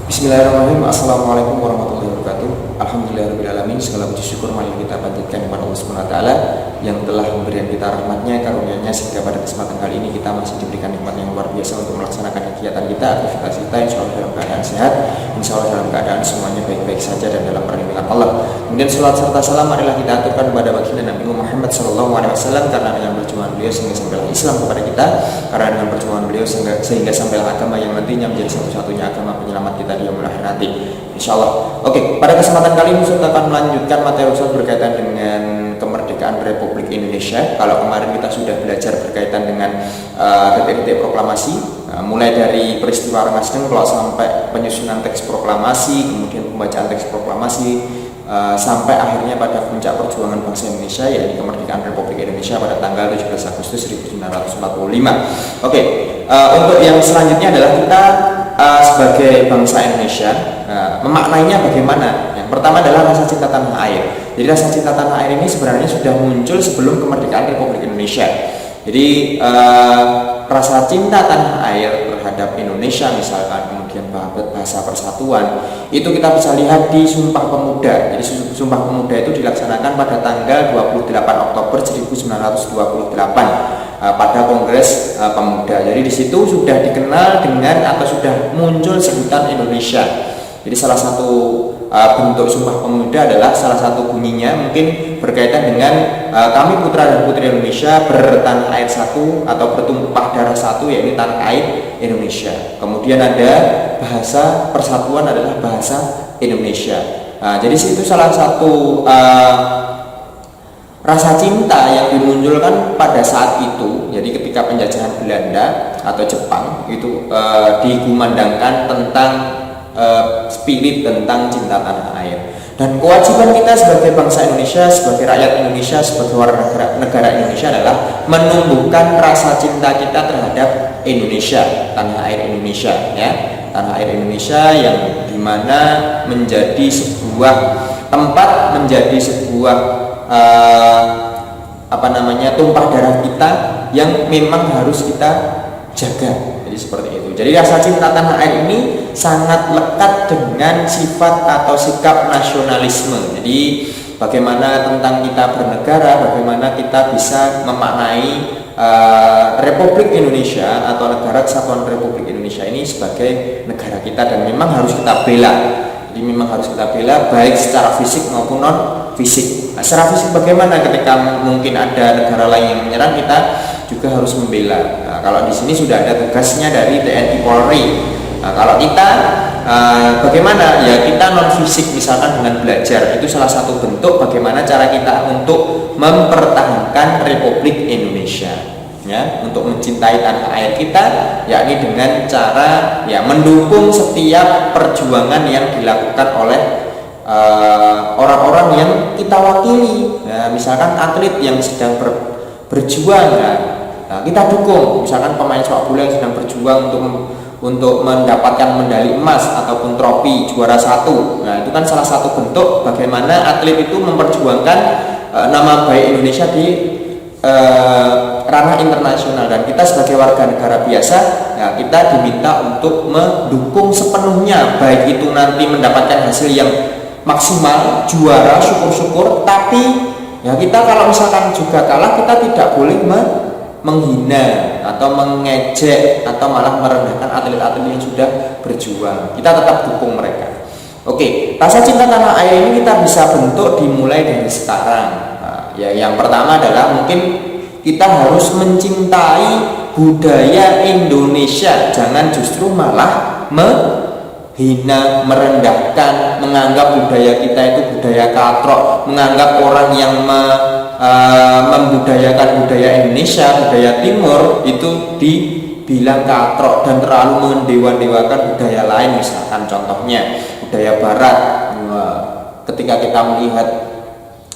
Bismillahirrahmanirrahim. Assalamualaikum warahmatullahi wabarakatuh. Alhamdulillahirrahmanirrahim. Segala puji syukur marilah kita panjatkan kepada Allah Subhanahu wa taala yang telah memberikan kita rahmatnya, karunia-Nya, sehingga pada kesempatan kali ini kita masih diberikan nikmat yang luar biasa untuk melaksanakan kegiatan kita, aktivitas kita, insya Allah dalam keadaan sehat, insya Allah dalam keadaan semuanya baik-baik saja dan dalam perlindungan Allah. Kemudian salat serta salam marilah kita aturkan kepada baginda Nabi Muhammad SAW, karena dengan perjuangan beliau sehingga sampai Islam kepada kita, karena dengan perjuangan beliau sehingga sampai agama yang nantinya menjadi satu-satunya agama penyelamat kita di yaumul akhir nanti, insyaallah. Oke, pada kesempatan kali ini Ustaz akan melanjutkan materi Ustaz berkaitan dengan kemerdekaan Republik Indonesia. Kalau kemarin kita sudah belajar berkaitan dengan detik-detik proklamasi, mulai dari peristiwa Rengas Dengklok sampai penyusunan teks proklamasi, kemudian pembacaan teks proklamasi, sampai akhirnya pada puncak perjuangan bangsa Indonesia, yaitu kemerdekaan Republik Indonesia pada tanggal 17 Agustus 1945. Oke, untuk yang selanjutnya adalah kita sebagai bangsa Indonesia memaknainya bagaimana. Yang pertama adalah rasa cinta tanah air. Jadi rasa cinta tanah air ini sebenarnya sudah muncul sebelum kemerdekaan Republik Indonesia. Jadi rasa cinta tanah air terhadap Indonesia misalkan, kemudian bahasa persatuan, itu kita bisa lihat di Sumpah Pemuda. Jadi Sumpah Pemuda itu dilaksanakan pada tanggal 28 Oktober 1928 pada Kongres Pemuda. Jadi di situ sudah dikenal dengan atau sudah muncul sebutan Indonesia. Jadi salah satu bentuk Sumpah Pemuda adalah salah satu bunyinya mungkin berkaitan dengan kami putra dan putri Indonesia bertanah air satu atau bertumpah darah satu, yaitu tanah air Indonesia. Kemudian ada bahasa persatuan adalah bahasa Indonesia. Jadi itu salah satu rasa cinta yang dimunculkan pada saat itu. Jadi ketika penjajahan Belanda atau Jepang itu dikumandangkan tentang spirit tentang cinta tanah air. Dan kewajiban kita sebagai bangsa Indonesia, sebagai rakyat Indonesia, sebagai warga negara Indonesia adalah menumbuhkan rasa cinta kita terhadap Indonesia, tanah air Indonesia, ya, tanah air Indonesia yang dimana menjadi sebuah tempat, menjadi sebuah tumpah darah kita yang memang harus kita jaga. Jadi seperti itu. Jadi rasa cinta tanah air ini sangat lekat dengan sifat atau sikap nasionalisme. Jadi bagaimana tentang kita bernegara, bagaimana kita bisa memaknai Republik Indonesia atau Negara Kesatuan Republik Indonesia ini sebagai negara kita, dan memang harus kita bela. Jadi memang harus kita bela baik secara fisik maupun non fisik. Nah, secara fisik bagaimana ketika mungkin ada negara lain yang menyerang, kita juga harus membela. Nah, kalau di sini sudah ada tugasnya dari TNI Polri. Nah, kalau kita bagaimana? Ya kita non fisik, misalkan dengan belajar, itu salah satu bentuk bagaimana cara kita untuk mempertahankan Republik Indonesia, ya, untuk mencintai tanah air kita, yakni dengan cara ya mendukung setiap perjuangan yang dilakukan oleh orang-orang yang kita wakili. Nah, misalkan atlet yang sedang berjuang, nah, kita dukung. Misalkan pemain sepak bola yang sedang berjuang untuk mendapatkan medali emas ataupun trofi juara satu. Nah, itu kan salah satu bentuk bagaimana atlet itu memperjuangkan nama baik Indonesia di ranah internasional. Dan kita sebagai warga negara biasa, ya, kita diminta untuk mendukung sepenuhnya, baik itu nanti mendapatkan hasil yang maksimal, juara, syukur-syukur, tapi ya kita kalau misalkan juga kalah, kita tidak boleh menghina atau mengejek atau malah merendahkan atlet-atlet yang sudah berjuang. Kita tetap dukung mereka. Oke, rasa cinta tanah air ini kita bisa bentuk dimulai dari sekarang. Nah, ya, yang pertama adalah mungkin kita harus mencintai budaya Indonesia, jangan justru malah hina, merendahkan, menganggap budaya kita itu budaya katrok, menganggap orang yang membudayakan budaya Indonesia, budaya Timur itu dibilang katrok dan terlalu mendewa-dewakan budaya lain. Misalkan contohnya budaya Barat, ketika kita melihat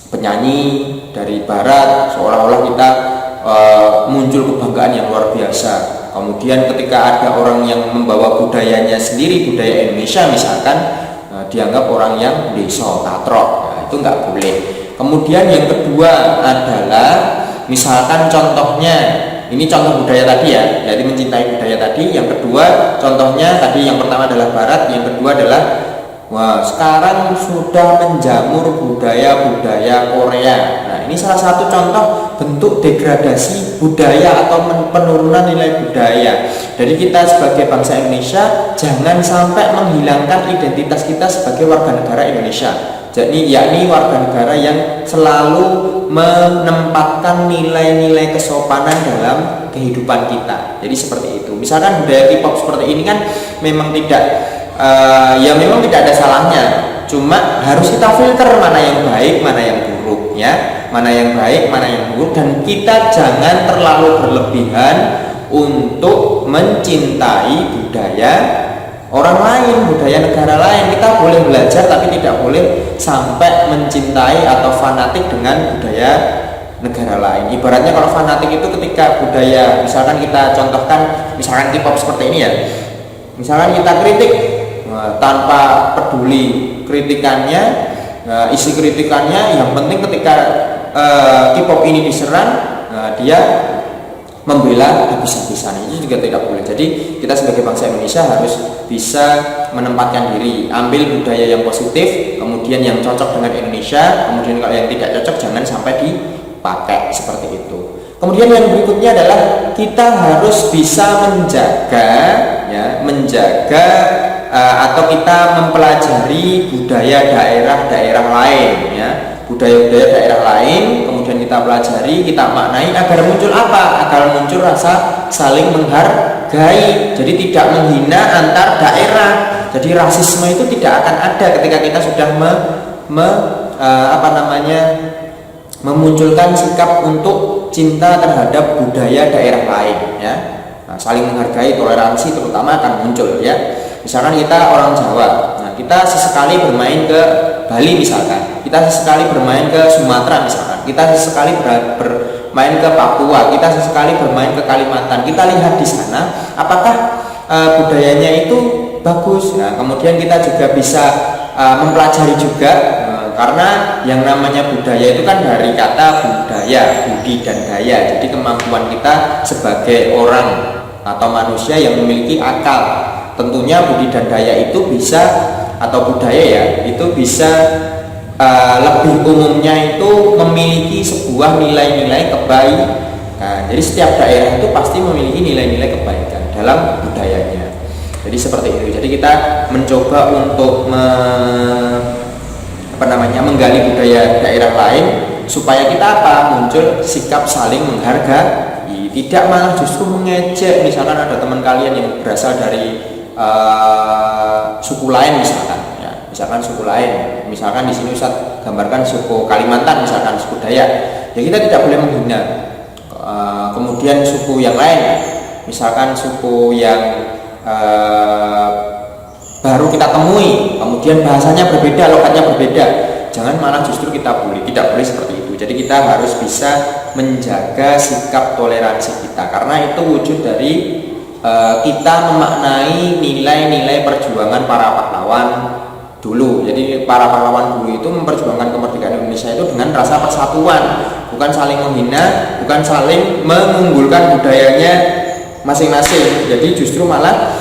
penyanyi dari Barat, seolah-olah kita muncul kebanggaan yang luar biasa. Kemudian ketika ada orang yang membawa budayanya sendiri, budaya Indonesia misalkan, dianggap orang yang deso, katrok. Nah, itu nggak boleh. Kemudian yang kedua adalah misalkan contohnya Ini contoh budaya tadi ya, jadi mencintai budaya tadi. Yang kedua contohnya tadi, yang pertama adalah Barat, yang kedua adalah wah, sekarang sudah menjamur budaya-budaya Korea. Nah, ini salah satu contoh bentuk degradasi budaya atau penurunan nilai budaya. Jadi kita sebagai bangsa Indonesia jangan sampai menghilangkan identitas kita sebagai warga negara Indonesia. Jadi yakni warga negara yang selalu menempatkan nilai-nilai kesopanan dalam kehidupan kita. Jadi seperti itu. Misalkan budaya K-pop seperti ini kan memang ya memang tidak ada salahnya, cuma harus kita filter mana yang baik, mana yang buruk ya, mana yang baik, mana yang buruk, dan kita jangan terlalu berlebihan untuk mencintai budaya orang lain, budaya negara lain. Kita boleh belajar tapi tidak boleh sampai mencintai atau fanatik dengan budaya negara lain. Ibaratnya kalau fanatik itu ketika budaya, misalkan kita contohkan misalkan K-pop seperti ini ya, misalkan kita kritik tanpa peduli kritikannya, isi kritikannya, yang penting ketika K-pop ini diserang, dia membela habis-habisan. Itu juga tidak boleh. Jadi kita sebagai bangsa Indonesia harus bisa menempatkan diri, ambil budaya yang positif, kemudian yang cocok dengan Indonesia, kemudian kalau yang tidak cocok jangan sampai dipakai seperti itu. Kemudian yang berikutnya adalah kita harus bisa menjaga atau kita mempelajari budaya daerah-daerah lain ya, budaya-budaya daerah lain, kemudian kita pelajari, kita maknai agar muncul apa? Agar muncul rasa saling menghargai. Jadi tidak menghina antar daerah. Jadi rasisme itu tidak akan ada ketika kita sudah memunculkan sikap untuk cinta terhadap budaya daerah lain ya. Nah, saling menghargai, toleransi terutama akan muncul ya. Misalkan kita orang Jawa, nah kita sesekali bermain ke Bali misalkan, kita sesekali bermain ke Sumatera misalkan, kita sesekali bermain ke Papua, kita sesekali bermain ke Kalimantan. Kita lihat di sana apakah budayanya itu bagus. Nah, kemudian kita juga bisa mempelajari juga, karena yang namanya budaya itu kan dari kata budaya, budi dan daya. Jadi kemampuan kita sebagai orang atau manusia yang memiliki akal. Tentunya budi dan daya itu bisa, atau budaya ya, itu bisa lebih umumnya itu memiliki sebuah nilai-nilai kebaikan. Jadi setiap daerah itu pasti memiliki nilai-nilai kebaikan dalam budayanya. Jadi seperti itu. Jadi kita mencoba untuk menggali budaya daerah lain supaya kita muncul sikap saling menghargai, tidak malah justru mengejek. Misalkan ada teman kalian yang berasal dari suku lain misalkan suku lain, misalkan di sini Ustadz gambarkan suku Kalimantan misalkan, suku Dayak, ya kita tidak boleh menghina. Kemudian suku yang lain, misalkan suku yang baru kita temui, kemudian bahasanya berbeda, logatnya berbeda, jangan malah justru kita bully. Tidak boleh seperti itu. Jadi kita harus bisa menjaga sikap toleransi kita, karena itu wujud dari kita memaknai nilai-nilai perjuangan para pahlawan dulu. Jadi para pahlawan dulu itu memperjuangkan kemerdekaan Indonesia itu dengan rasa persatuan, bukan saling menghina, bukan saling mengunggulkan budayanya masing-masing. Jadi justru malah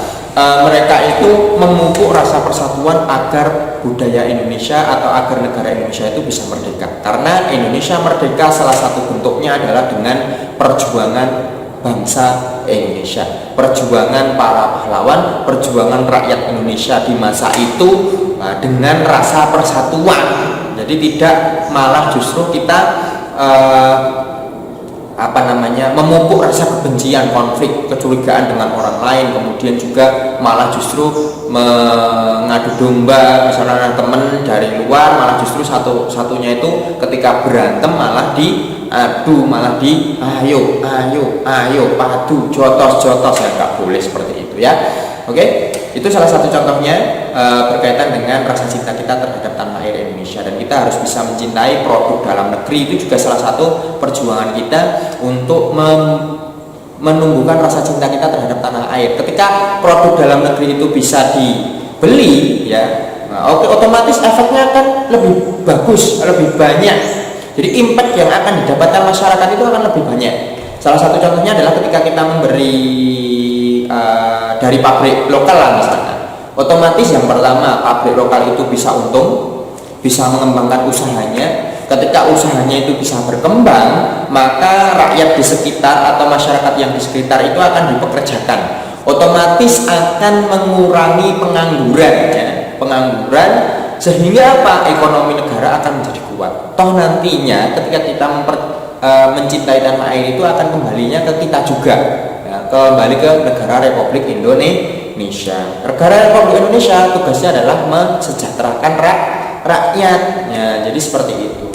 mereka itu memupuk rasa persatuan agar budaya Indonesia atau agar negara Indonesia itu bisa merdeka. Karena Indonesia merdeka salah satu bentuknya adalah dengan perjuangan bangsa Indonesia, perjuangan para pahlawan, perjuangan rakyat Indonesia di masa itu dengan rasa persatuan. Jadi tidak malah justru kita memupuk rasa kebencian, konflik, kecurigaan dengan orang lain, kemudian juga malah justru mengadu domba. Misalnya ada teman dari luar, malah justru satunya itu ketika berantem malah diadu, malah ayo padu, jotos ya, nggak boleh seperti itu ya. Oke, itu salah satu contohnya berkaitan dengan rasa cinta kita terhadap tanah air Indonesia, dan kita harus bisa mencintai produk dalam negeri. Itu juga salah satu perjuangan kita untuk menumbuhkan rasa cinta kita terhadap tanah air. Ketika produk dalam negeri itu bisa dibeli ya, otomatis efeknya akan lebih bagus, lebih banyak. Jadi impact yang akan didapatkan masyarakat itu akan lebih banyak. Salah satu contohnya adalah ketika kita memberi dari pabrik lokal lah misalnya, otomatis yang pertama pabrik lokal itu bisa untung, bisa mengembangkan usahanya. Ketika usahanya itu bisa berkembang, maka rakyat di sekitar atau masyarakat yang di sekitar itu akan dipekerjakan, otomatis akan mengurangi pengangguran ya. Pengangguran sehingga apa? Ekonomi negara akan menjadi kuat. Toh nantinya ketika kita mencintai tanah air itu akan kembalinya ke kita juga ya, kembali ke negara Republik Indonesia. Negara Republik Indonesia tugasnya adalah mensejahterakan rakyat ya, jadi seperti itu.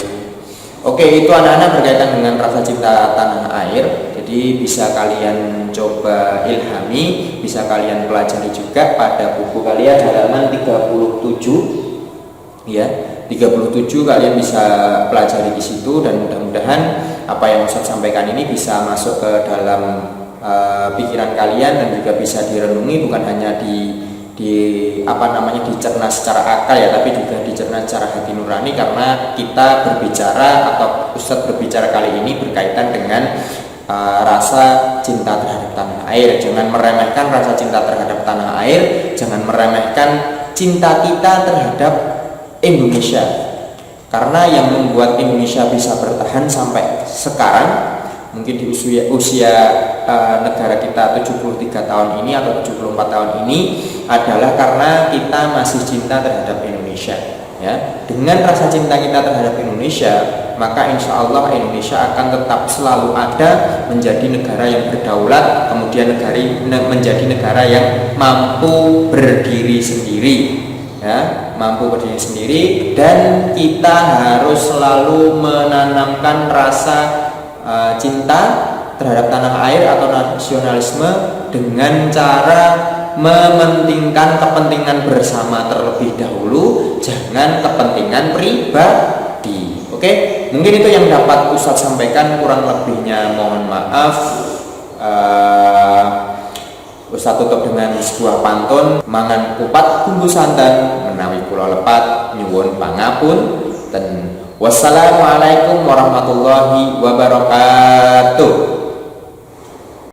Oke, itu anak-anak berkaitan dengan rasa cinta tanah air. Jadi bisa kalian coba ilhami, bisa kalian pelajari juga pada buku kalian halaman 37 ya. 37 kalian bisa pelajari di situ, dan mudah-mudahan apa yang Ustaz sampaikan ini bisa masuk ke dalam pikiran kalian dan juga bisa direnungi, bukan hanya dicerna secara akal ya, tapi juga dicerna secara hati nurani, karena kita berbicara atau Ustadz berbicara kali ini berkaitan dengan rasa cinta terhadap tanah air. Jangan meremehkan rasa cinta terhadap tanah air, jangan meremehkan cinta kita terhadap Indonesia, karena yang membuat Indonesia bisa bertahan sampai sekarang, mungkin di usia negara kita 73 tahun ini atau 74 tahun ini, adalah karena kita masih cinta terhadap Indonesia ya. Dengan rasa cinta kita terhadap Indonesia, maka insya Allah Indonesia akan tetap selalu ada, menjadi negara yang berdaulat, kemudian menjadi negara yang mampu berdiri sendiri ya, mampu berdiri sendiri. Dan kita harus selalu menanamkan rasa cinta terhadap tanah air atau nasionalisme dengan cara mementingkan kepentingan bersama terlebih dahulu, jangan kepentingan pribadi. Oke, mungkin itu yang dapat Ustadz sampaikan, kurang lebihnya mohon maaf. Ustadz tutup dengan sebuah pantun, mangan kupat bumbu santan menawi kula lepat nyuwun pangapun. Wassalamualaikum warahmatullahi wabarakatuh.